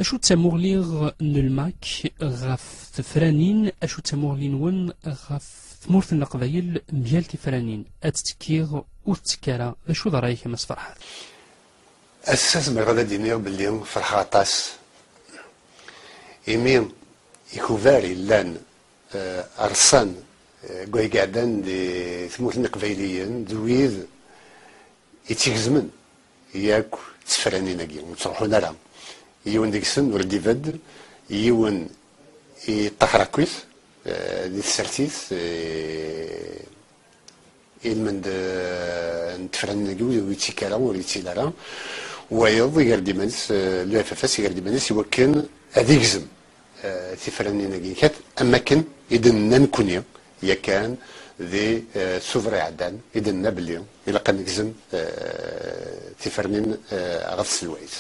اشو تامورليغ نلماك غاف تفرانين اشو تامورلين ون غاف ثمورث القبايل مجال تفرانين اتتكيغ وتكارا اشو ضرايك مس فرحات اساس ما غادا دينير باللي فرحة طاس ايمين يكوفاري لان ارسان كوي قاعدان دي ثمورث القبايليين دويد يتيكزمن ياك تفرانين اكي وتروحون راه يون ديكسن وردي بدر يون يطخرا كويس دي السرتيس المند نتفرن نجوي ويتيكالا ويتيلارا ويض يقردي منس لو فاس يقردي منس يوكن اديكزم تفرني نجي كات اما كان اذا نكونيا يا كان ذي سوفري عدان اذا نبليو الى قد نجزم تفرنين غفص الويس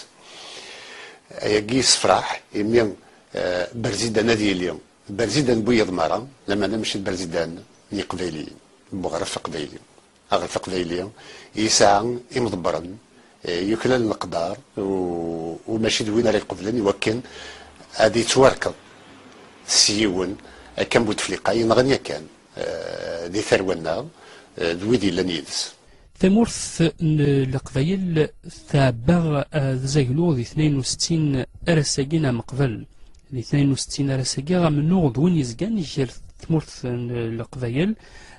يجي صفراح يمين برزيدان هذه اليوم برزيدان بويض مرة لما انا مشيت برزيدان قبيلي بغرف قبيلي غرف قبيلي يسعى يمضبرن يكلل القدار وماشي دوين على قبلن يوكن هذه توركض سيون كان بوتفليقه ينغنيا كان دي ثرونا دويدي لنيدس ثمورث القبايل ثابغ زايلو ذي 62 ارساقينا مقبل ذي 62 ارساقي غامنو دوين يزقان يجير ثمورث القبايل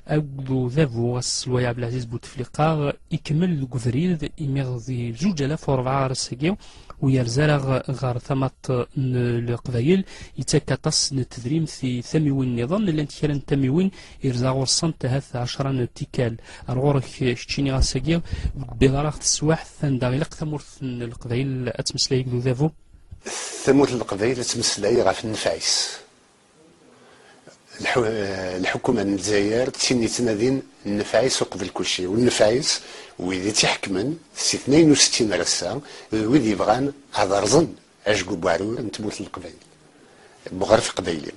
أقدو ذابو السلوي عبد العزيز بوتفليقا يكمل القذريد يميغ ذي 2004 ارساقي ويرزارغ غار ثمط القبايل يتكاطس التدريم في ثميوين النظام اللي انتكالن ثميوين يرزاغور الصمت هاث 10 تيكال الغورك شتشيني غاساقيا بضراغ تسواح ثنداغيلق ثمورث القبايل اتمسلايك ذو ذافو ثمورث القبايل اتمسلاي غاف النفايس الحكومة الجزائر تسيني تنادين النفايس وقبل كل شيء والنفايس وإذا تحكمن سي 62 رسا وإذا يبغان هذا رزن أشقو بوارو نتموت القبيل بغرف قبيلي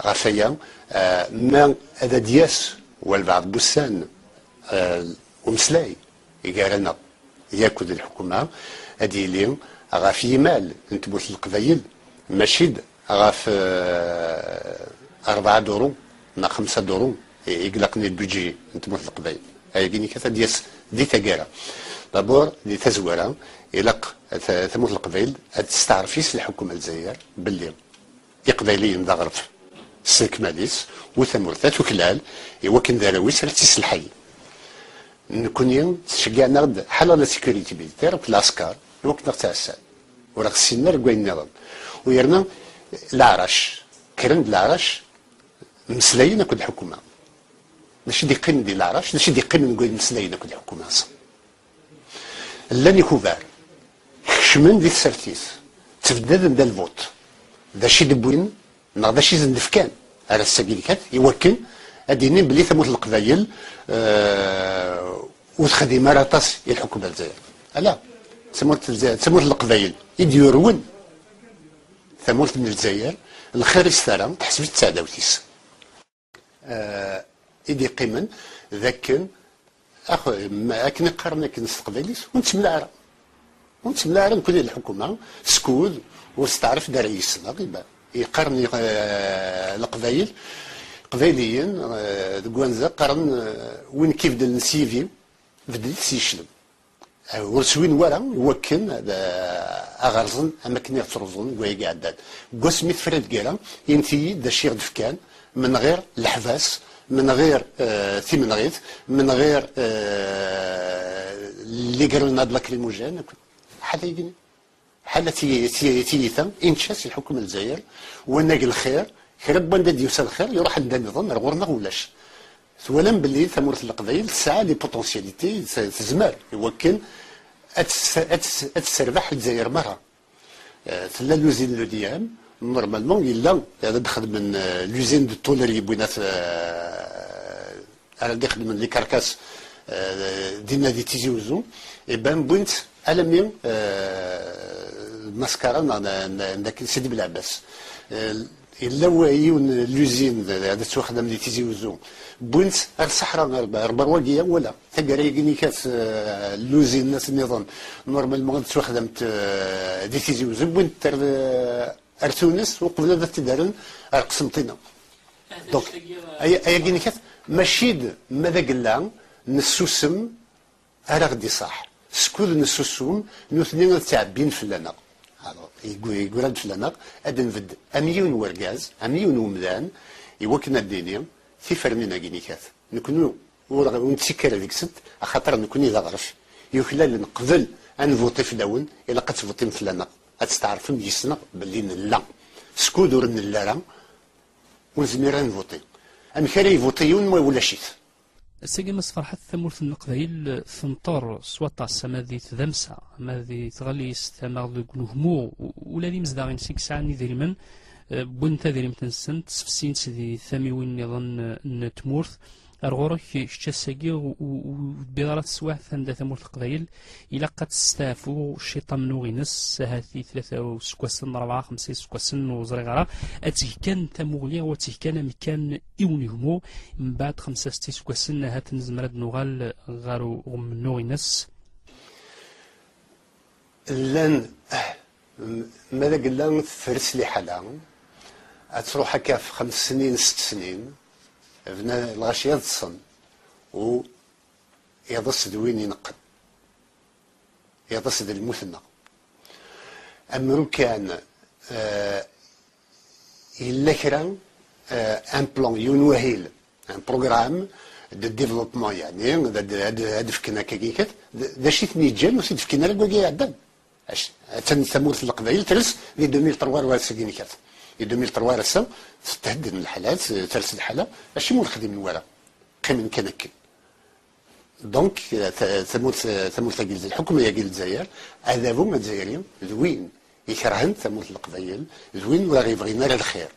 غافيا ما هذا دياس والبعض بوسان ومسلاي يقارنا ياكل الحكومة هذه اليوم غافي مال نتموت القبيل ماشي غاف 4 دورو نا 5 دورو يقلقني البيجي نتموت القبيل هاي كيني كذا دياس دي تجارة دابور دي تزويرة يلق ثموت القبيل تستعرفيس الحكومة الجزائر باللي يقبيليين ذا غرف السلك ماليس وثمورثات وكلال يوكن ذراويس رتيس الحي نكوني تشجعنا غد حالا لا سيكوريتي ميليتير العسكر الوقت تاع الساعة وراه خصنا ركوين النظام ويرنا العرش كرن العرش مسلايين كل الحكومة ماشي دي قن ديال العرش ماشي دي قن نقول مسلايين كل الحكومة لاني كوفار خشمن دي السرتيس تبدل دا الفوت دا شي دبوين نغدا شي زندفكان على السبيل يوكن اديني بلي ثموت القبايل وتخدم راطاس الحكومه الجزائر لا ثموت القبايل يديرون ثموت من الجزائر الخير يسترى تحسب التعداوتيس إدي قيمن ذاك أخو ما أكن قرن أكن استقباليس ونتملعر نكون الحكومة سكود واستعرف داريسنا غيبا يقرن القبايل قبايليين كوانزا قرن وين كيف دل نسيفي بديت سيشلم ورسوين ورا يوكن أغرزن أماكن يترزن ويقع عداد قسمي فرد كيرا ينتي دا شيغ دفكان من غير الحباس من غير ثمن غيث من غير اللي قالوا لنا بلاكريموجين حاله يجني حاله تيثم انشاس الحكومه الجزائر وناقل الخير خرب وين بدا يوصل الخير يروح عند النظام غورنا ولاش ولم باللي ثمورة القبائل تسعى لي بوتونسياليتي تزمر يوكن اتسربح الجزائر مرة ثلا لوزين لو ديام نورمالمون الا هذا دخل من لوزين دو تولري بوينات على دخل من لي كاركاس دينا دي تيزي وزو بان بوينت المين المسكره عندك سيدي بالعباس الا وايون لوزين هذا تخدم اللي تيزي وزو بوينت الصحراء ربرواقيه ولا تقرا يقني كاس لوزين الناس النظام نورمالمون تخدم دي تيزي وزو بوينت ارتونس وقبل هذا تدارن قسمتنا دونك اي قني كاس ماشي ماذا قلا نسوسم انا غدي صح سكول نسوسوم نوثنين تعبين فلانا يقول هاد فلانا ادن فد اميون ورقاز اميون ومدان يوكنا الدنيا في فرمينا كينيكات نكونو ونتسكر هذيك ست خاطر نكوني ذا غرف يخلال نقبل انفوطي في لون الا قد تفوتي فلانا غتستعرفوا يسنا باللي لا سكودور لا ونزمير نفوطي ام كان يفوطيون ما ولا شيت الساقي مصفر حتى ثمورث النقبايل ثمطر سواطا ماذي تذمسا ماذي تغليس ثماغ نهمو ولا دي مزداغين سيك ساعني ذريمن بنت ذريم تنسنت سفسين سيدي ثاميوين نظن نتمورث أرغورك الساقي وبغارات سواح ثندا ثمورث القبايل إلا قد تستافو الشيطان منوغينس هاثي 3 سكواسن 4 5 سكواسن وزريغارا أتيه كان ثموغليا وتيه كان مكان إونيهمو من بعد 5 6 سكواسن هات نزمرد نوغال غارو منوغينس لان ماذا قلنا فرس لي حالا تروح هكا في 5 سنين 6 سنين بنا الغاشي يضصن و يضص دوين ينقد يضص المثنى أمرو كان إلا كرا ان بلان ينوهيل ان بروغرام دو ديفلوبمون يعني هدف كنا كيكات دا شي ثنيجان وسيد فكنا لك واقع عدان تنسمورث القبائل ترس في 2003 واسكيني كات في 2003 رسا تهدد من الحالات ثالث الحاله ماشي مول خدم من ورا قيم كان كي دونك ثمورث الحكومه ديال الجزائر هذا هما الجزائريين زوين يكرهن ثمورث القبائل زوين ولا غيبغينا الخير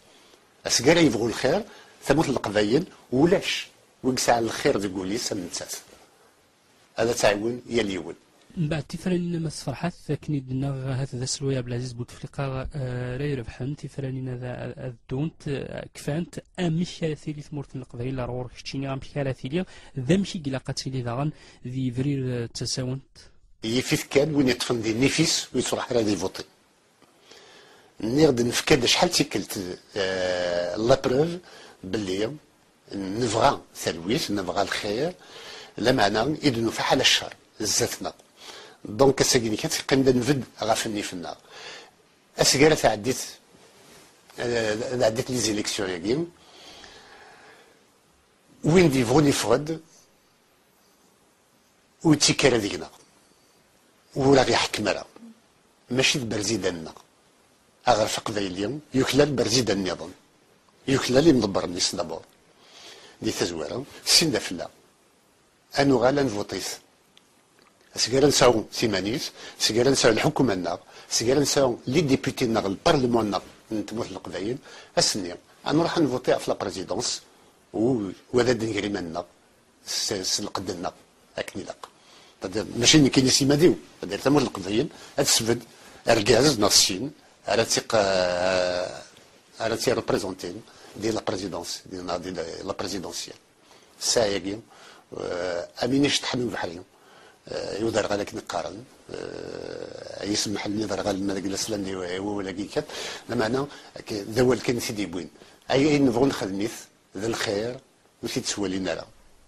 اسكار يبغوا الخير ثمورث القبائل ولاش وكسع الخير تقول لي سمنتات هذا تعاون يا اليول من بعد تفرانينا ما صفرحات كني دنا هذا سلويا عبد العزيز بوتفليقه راي ربحان تفرانينا ذا الدونت كفانت امش ثيلي ثمورت القبائل رور كشتيني غام ثيلي ذا مشي قلاقات لي داغن ذي فرير تساونت يفيف كان وين يطفن دي نيفيس ويصرح راه دي فوتي نغد نفكد شحال تيكلت لا بروف باللي نبغى ثلويث نبغى الخير لا معنى إذن فحل الشر زاتنا دونك الساكيني كانت قيم نفد غافني في النار اسكارة عديت لي زيليكسيون ياكين وين دي فوني فرد وتيكارا ديكنا ولا غيحكم راه ماشي برزيداننا اغرف قبايليا يكلال برزيدان النظام يكلال مدبر الناس دابور دي تزويره سين دافلا انو غالا نفوطيس سكيرا نساو سيمانيس سكيرا نساو الحكومه النار سكيرا نساو لي ديبوتي النار البرلمان النار نتموت القبايل اسني نروح نفوطي في لا بريزيدونس وهذا دنقري منا سلقدنا هاكني لاق ماشي كاين سيماديو داير تموت القبايل تسفد اركاز ناصين على تيق على تي ريبريزونتين دي لا بريزيدونس دي لا بريزيدونسيال سايقين امينيش تحنوا بحريم يودر غالك نقارن يسمح لي يدر غال ماذا قال سلاني ولا كيكات معنى ذوال كان سيدي بوين اي نبغوا نخدميث ذا الخير وسي تسوالي نرى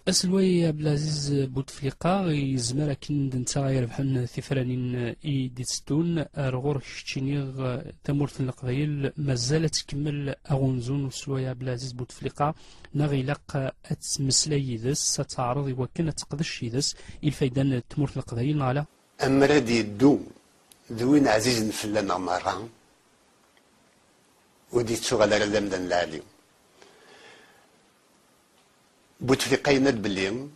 اسلوي عبد العزيز بوتفليقه يزمر كن نتا يربحن ثفرانين ديتستون رغور شتينيغ تمورث القبايل مازال تكمل اغونزون وسلوي عبد العزيز بوتفليقه نغيلق اتمسلاي ذس ستعرض وكان تقدش ذس الفايدان تمورث القبايل على امرا دي دو دوين عزيز نفلنا مرة ودي تشغل على دمدن العالي بوتفليقه يناد باللي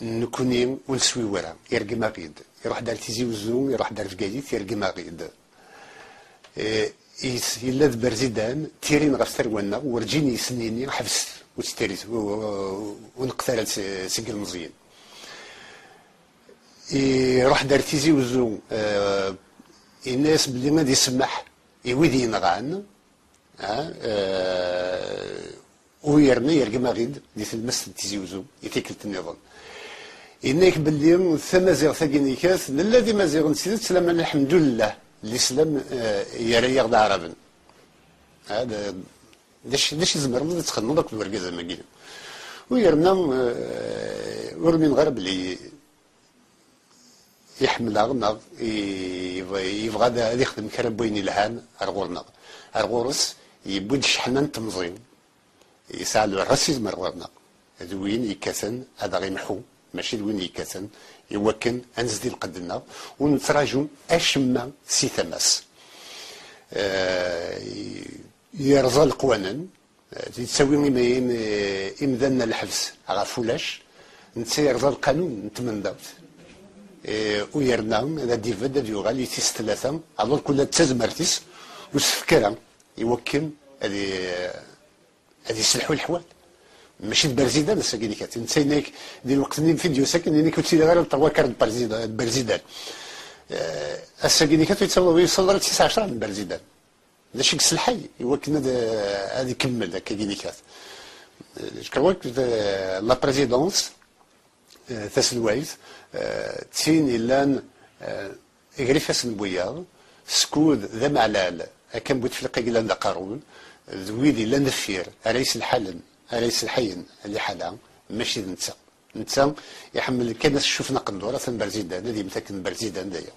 نكوني ونسوي ورا يرقي ما غيد يروح دار تيزي وزوم يروح دار فكايت يرقي ما غيد إلا برزيدان تيرين غاف ثرونا ورجيني سنيني حبست وتستريت ونقتل سجل مزيان يروح دار تيزي وزوم الناس بلي غادي يسمح يويدي ينغان ويرمي يرقم غيد دي تلمس تيزيوزو يتيكلت النظام إنك باللي ثمازيغ ثقينيكاس الذي مازيغ نسيت سلام الحمد لله الإسلام يرى يغضى عربا هذا داش يزمر ما تخدموا ذاك الورقه زعما كاين ويرنا ورمين غرب اللي يحمل غنغ يبغى هذا يخدم كربوين الهان ارغورنا ارغورس يبود شحنان تمزيم يساعدوا الراسيزم ارغورنا هذا وين يكاسن هذا غيمحو ماشي وين يكاسن يوكن انزدي القدنا ونتراجم اشما سي ثماس يرضى القوانين تسوي إمدان الحبس على فلاش نتا يرضى القانون نتمنى ويرناهم هذا ديفيد هذا يغال يتيس ثلاثة على كل تزمرتيس وسفكرة يوكل هذه يسلحوا الحوال ماشي البرزيدان الساكيني كات نتا هناك ديال الوقت فيديو ساكن هناك كنت غير الطواكر البرزيدان الساكيني كات يوصل 19 البرزيدان هذا شي كس الحي يوكل هذا يكمل هكا كينيكات كروك لا بريزيدونس ثاس الوايف تين إلان إغريفاس نبويا سكود ذا معلال هكا بوت فلقي إلان ذا قارون ذويدي لا نفير رئيس الحلن رئيس الحين اللي حالا ماشي نتا يحمل كان شوفنا قندوره ثم برزيدان هذه متاكد برزيدان دايا